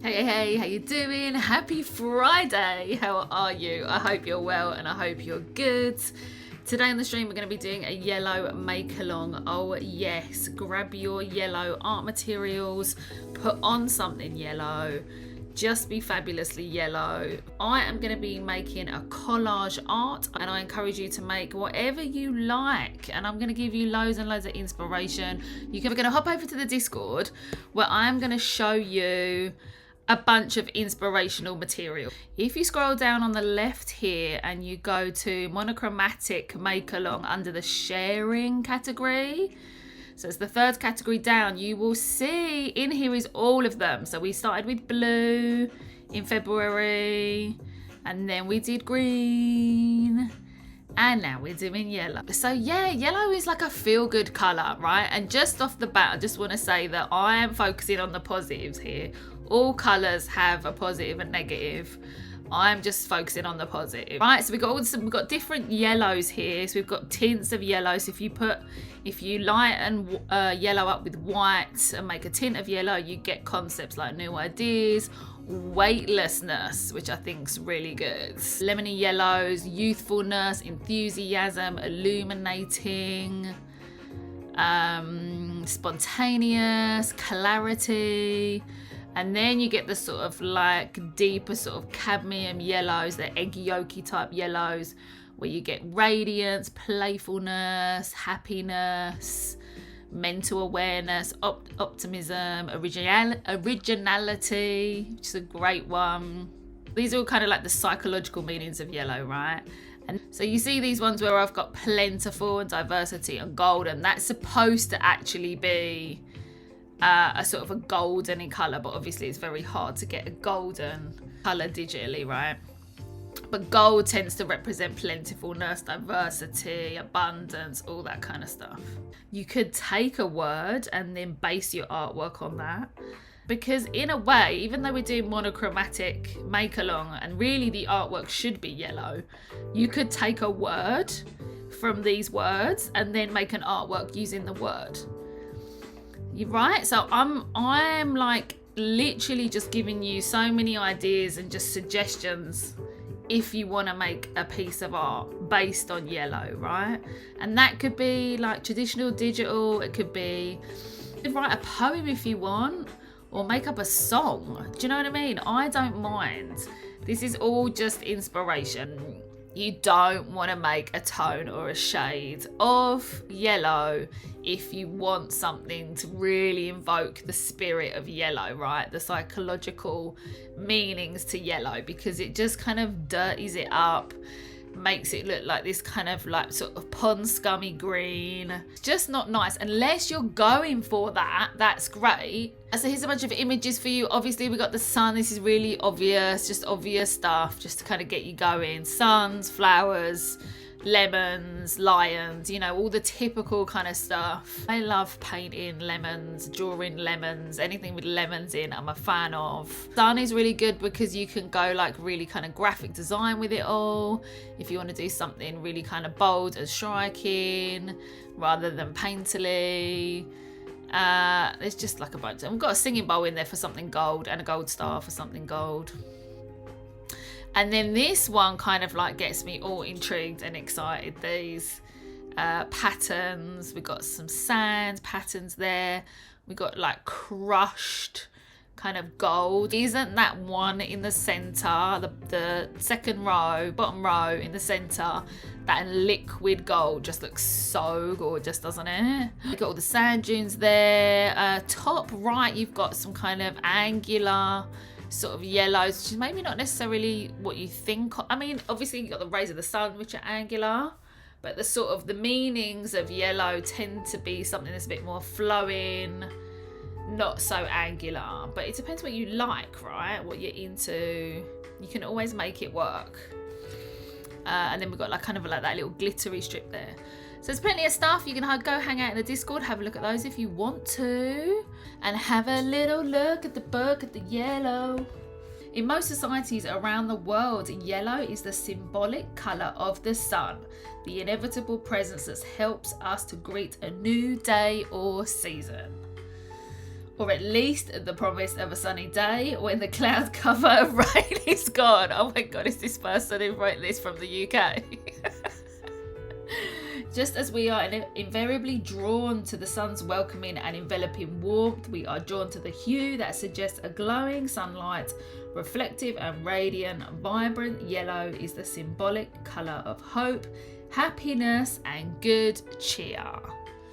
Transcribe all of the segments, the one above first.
Hey, how you doing? Happy Friday. How are you? I hope you're well and I hope you're good. Today on the stream we're going to be doing a yellow make along. Oh yes, grab your yellow art materials, put on something yellow, just be fabulously yellow. I am going to be making a collage art and I encourage you to make whatever you like, and I'm going to give you loads and loads of inspiration. You're going to hop over to the Discord where I'm going to show you a bunch of inspirational material. If you scroll down on the left here and you go to monochromatic make along under the sharing category, so it's the third category down, you will see in here is all of them. So we started with blue in February and then we did green and now we're doing yellow. So yeah, yellow is like a feel-good colour, right? And just off the bat I just want to say that I am focusing on the positives here. All colours have a positive and negative. I'm just focusing on the positive, right? So we've got different yellows here. So we've got tints of yellow. So if you lighten yellow up with white and make a tint of yellow, you get concepts like new ideas, weightlessness, which I think is really good. Lemony yellows, youthfulness, enthusiasm, illuminating, spontaneous, clarity. And then you get the sort of like deeper sort of cadmium yellows, the egg yolky type yellows, where you get radiance, playfulness, happiness, mental awareness, optimism, originality, which is a great one. These are all kind of like the psychological meanings of yellow, right? And so you see these ones where I've got plentiful and diversity and gold, and that's supposed to actually be a sort of a golden in colour, but obviously it's very hard to get a golden colour digitally, right? But gold tends to represent plentifulness, diversity, abundance, all that kind of stuff. You could take a word and then base your artwork on that, because in a way, even though we're doing monochromatic make along and really the artwork should be yellow, you could take a word from these words and then make an artwork using the word. You're right. So I'm like literally just giving you so many ideas and just suggestions if you want to make a piece of art based on yellow, right? And that could be like traditional, digital. It could be write a poem if you want, or make up a song. Do you know what I mean? I don't mind. This is all just inspiration. You don't want to make a tone or a shade of yellow if you want something to really invoke the spirit of yellow, right? The psychological meanings to yellow, because it just kind of dirties it up, makes it look like this kind of like sort of pond scummy green. It's just not nice unless you're going for that. That's great. So here's a bunch of images for you. Obviously we got the sun. This is really obvious, just obvious stuff just to kind of get you going. Suns, flowers, lemons, lions, you know, all the typical kind of stuff. I love painting lemons, drawing lemons, anything with lemons in I'm a fan of. Sun is really good because you can go like really kind of graphic design with it all if you want to do something really kind of bold and striking rather than painterly. There's just like a bunch. I've got a singing bowl in there for something gold and a gold star for something gold. And then this one kind of like gets me all intrigued and excited. These patterns, we got some sand patterns there. We got like crushed kind of gold. Isn't that one in the center, the second row, bottom row in the center, that liquid gold just looks so gorgeous, doesn't it? You've got all the sand dunes there. Top right, you've got some kind of angular sort of yellows, which is maybe not necessarily what you think. I mean, obviously you've got the rays of the sun, which are angular, but the sort of the meanings of yellow tend to be something that's a bit more flowing, not so angular. But it depends what you like, right? What you're into. You can always make it work. And then we've got like kind of like that little glittery strip there. So there's plenty of stuff. You can go hang out in the Discord, have a look at those if you want to, and have a little look at the book, at the yellow. In most societies around the world, yellow is the symbolic colour of the sun, the inevitable presence that helps us to greet a new day or season. or at least the promise of a sunny day when the cloud cover of rain is gone. Oh my god, is this person who wrote this from the UK? Just as we are invariably drawn to the sun's welcoming and enveloping warmth, we are drawn to the hue that suggests a glowing sunlight, reflective and radiant. Vibrant yellow is the symbolic colour of hope, happiness and good cheer.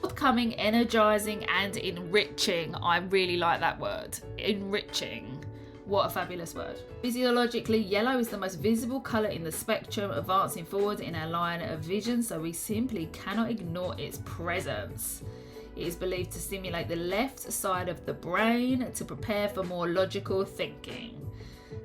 Forthcoming, energizing and enriching. I really like that word, enriching. What a fabulous word. Physiologically, yellow is the most visible colour in the spectrum, advancing forward in our line of vision, so we simply cannot ignore its presence. It is believed to stimulate the left side of the brain to prepare for more logical thinking,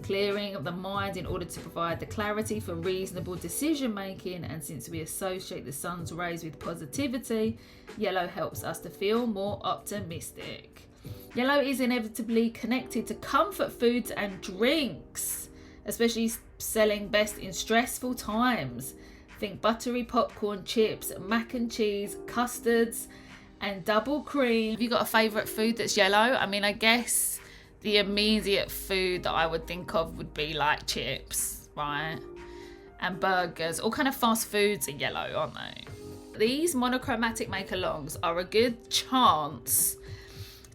clearing of the mind in order to provide the clarity for reasonable decision making. And since we associate the sun's rays with positivity, yellow helps us to feel more optimistic. Yellow is inevitably connected to comfort foods and drinks, especially selling best in stressful times. Think buttery popcorn chips, mac and cheese, custards and double cream. Have you got a favourite food that's yellow? I mean, I guess the immediate food that I would think of would be like chips, right? And burgers. All kind of fast foods are yellow, aren't they? These monochromatic make-alongs are a good chance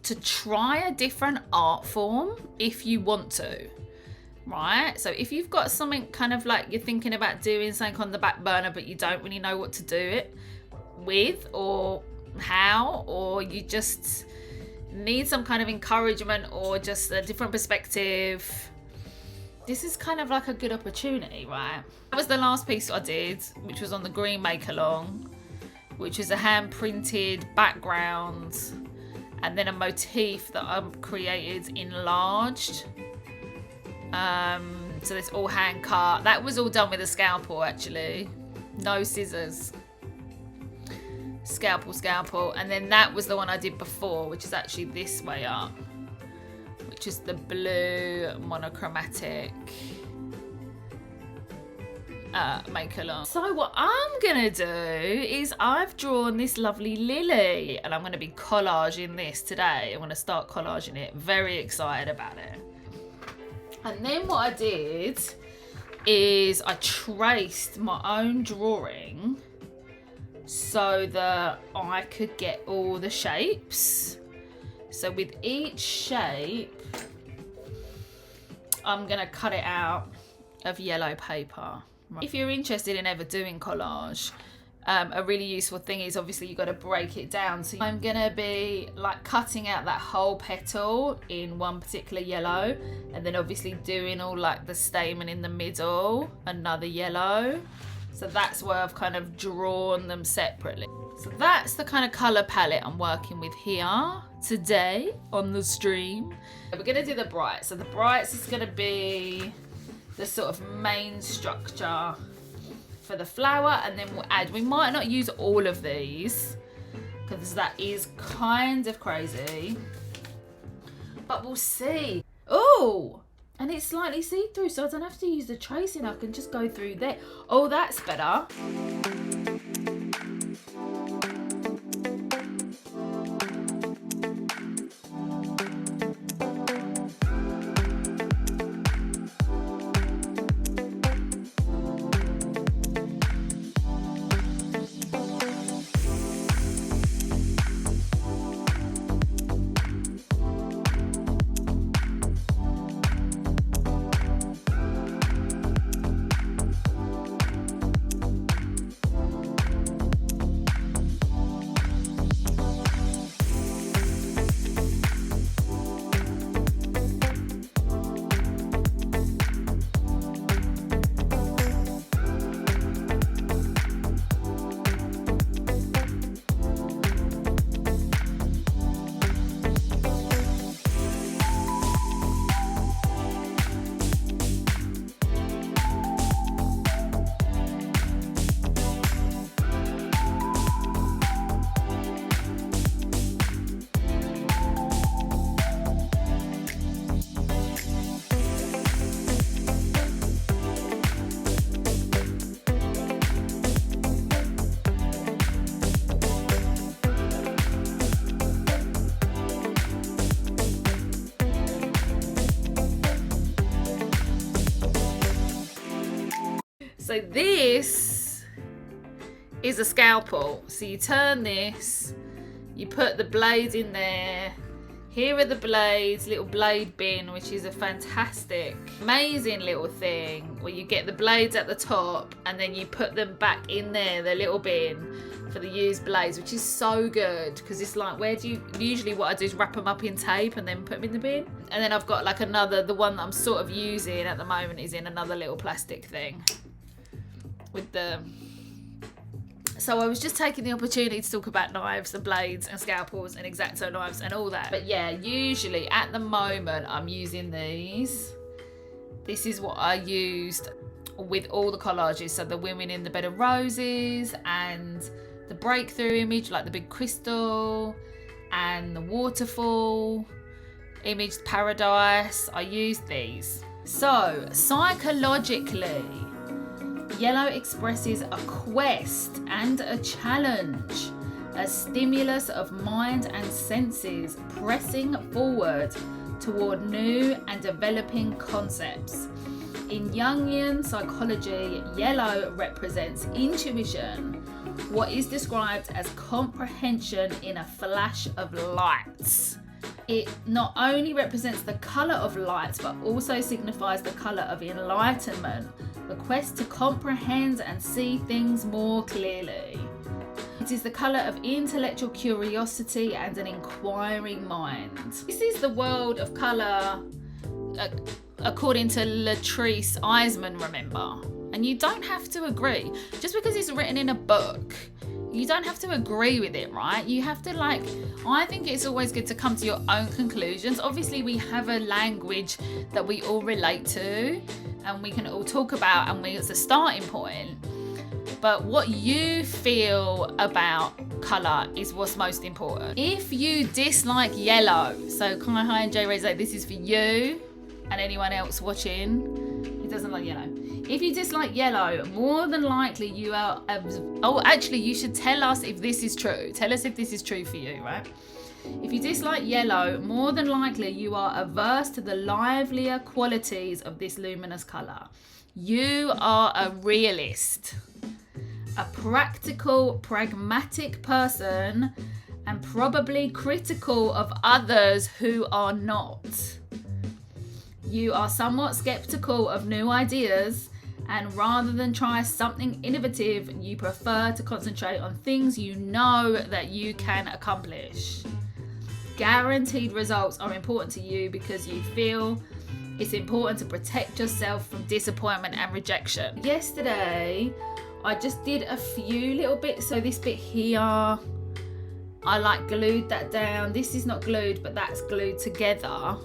to try a different art form if you want to, right? So if you've got something kind of like you're thinking about doing something on the back burner but you don't really know what to do it with or how, or you just need some kind of encouragement or just a different perspective, this is kind of like a good opportunity, right? That was the last piece I did, which was on the green make-along, which is a hand-printed background and then a motif that I've created enlarged. So it's all hand cut. That was all done with a scalpel actually, no scissors. Scalpel. And then that was the one I did before, which is actually this way up, which is the blue monochromatic make-along. So what I'm gonna do is I've drawn this lovely lily and I'm gonna be collaging this today. I'm gonna start collaging it. Very excited about it. And then what I did is I traced my own drawing so that I could get all the shapes. So with each shape, I'm gonna cut it out of yellow paper. If you're interested in ever doing collage, a really useful thing is obviously you've got to break it down. So I'm gonna be like cutting out that whole petal in one particular yellow, and then obviously doing all like the stamen in the middle, another yellow. So that's where I've kind of drawn them separately. So that's the kind of colour palette I'm working with here today on the stream. We're gonna do the brights. So the brights is gonna be the sort of main structure for the flower, and then we'll add, we might not use all of these because that is kind of crazy, but we'll see. Oh, and it's slightly see-through, so I don't have to use the tracing, I can just go through there. Oh, that's better. So this is a scalpel. So you turn this, you put the blades in there. Here are the blades, little blade bin, which is a fantastic, amazing little thing where you get the blades at the top and then you put them back in there, the little bin for the used blades, which is so good because it's like, where do you, usually what I do is wrap them up in tape and then put them in the bin. And then I've got like another, the one that I'm sort of using at the moment is in another little plastic thing with the... So I was just taking the opportunity to talk about knives and blades and scalpels and X-Acto knives and all that. But yeah, usually at the moment I'm using these. This is what I used with all the collages. So the women in the bed of roses and the breakthrough image, like the big crystal and the waterfall image, paradise. I used these. So psychologically, yellow expresses a quest and a challenge, a stimulus of mind and senses pressing forward toward new and developing concepts. In Jungian psychology, yellow represents intuition, what is described as comprehension in a flash of light. It not only represents the colour of light, but also signifies the colour of enlightenment, the quest to comprehend and see things more clearly. It is the colour of intellectual curiosity and an inquiring mind. This is the world of colour according to Latrice Eisman, remember? And you don't have to agree. Just because it's written in a book, you don't have to agree with it, right? You have to I think it's always good to come to your own conclusions. Obviously, we have a language that we all relate to and we can all talk about, and it's a starting point. But what you feel about colour is what's most important. If you dislike yellow, so Hi and J Ray's like, this is for you and anyone else watching who doesn't like yellow. If you dislike yellow, more than likely you are... actually, you should tell us if this is true. Tell us if this is true for you, right? If you dislike yellow, more than likely you are averse to the livelier qualities of this luminous colour. You are a realist, a practical, pragmatic person, and probably critical of others who are not. You are somewhat skeptical of new ideas, and rather than try something innovative, you prefer to concentrate on things you know that you can accomplish. Guaranteed results are important to you because you feel it's important to protect yourself from disappointment and rejection. Yesterday, I just did a few little bits. So this bit here, I glued that down. This is not glued, but that's glued together.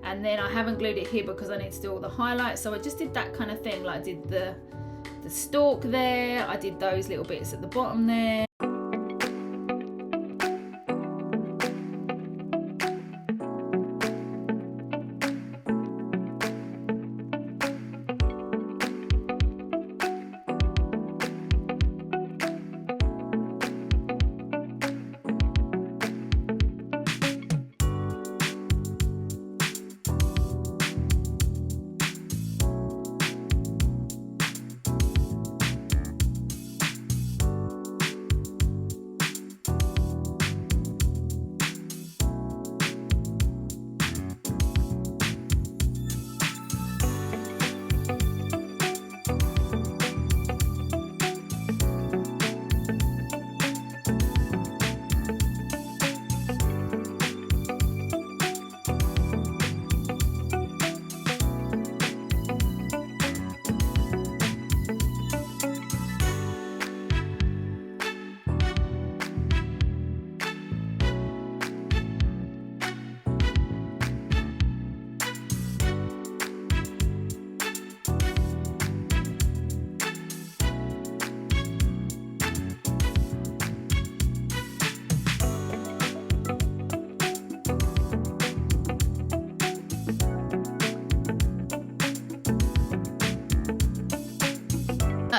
And then I haven't glued it here because I need to do all the highlights. So I just did that kind of thing. I did the stalk there. I did those little bits at the bottom there.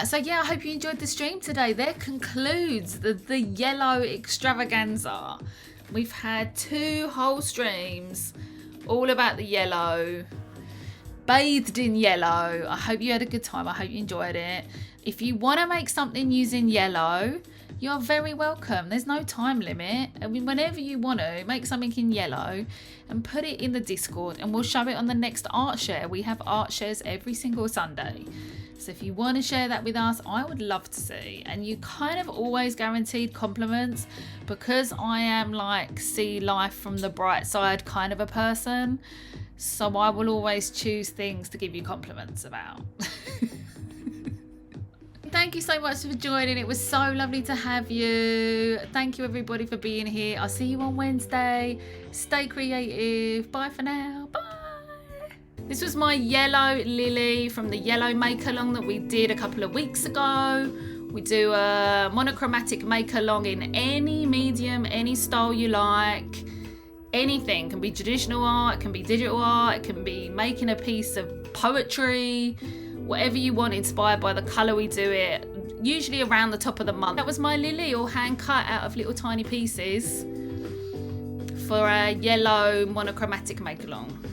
So yeah, I hope you enjoyed the stream today. There concludes the yellow extravaganza. We've had 2 whole streams all about the yellow. bathed in yellow. I hope you had a good time. I hope you enjoyed it. If you want to make something using yellow, you're very welcome. There's no time limit. I mean, whenever you want to, make something in yellow and put it in the Discord, and we'll show it on the next art share. We have art shares every single Sunday. So if you want to share that with us, I would love to see. And you kind of always guaranteed compliments, because I am like see life from the bright side kind of a person. So I will always choose things to give you compliments about. Thank you so much for joining. It was so lovely to have you. Thank you everybody for being here. I'll see you on Wednesday. Stay creative. Bye for now. Bye. This was my yellow lily from the yellow make along that we did a couple of weeks ago. We do a monochromatic make along in any medium, any style you like. Anything. It can be traditional art, it can be digital art, it can be making a piece of poetry. Whatever you want, inspired by the colour we do it, usually around the top of the month. That was my lily, all hand cut out of little tiny pieces for a yellow monochromatic make along.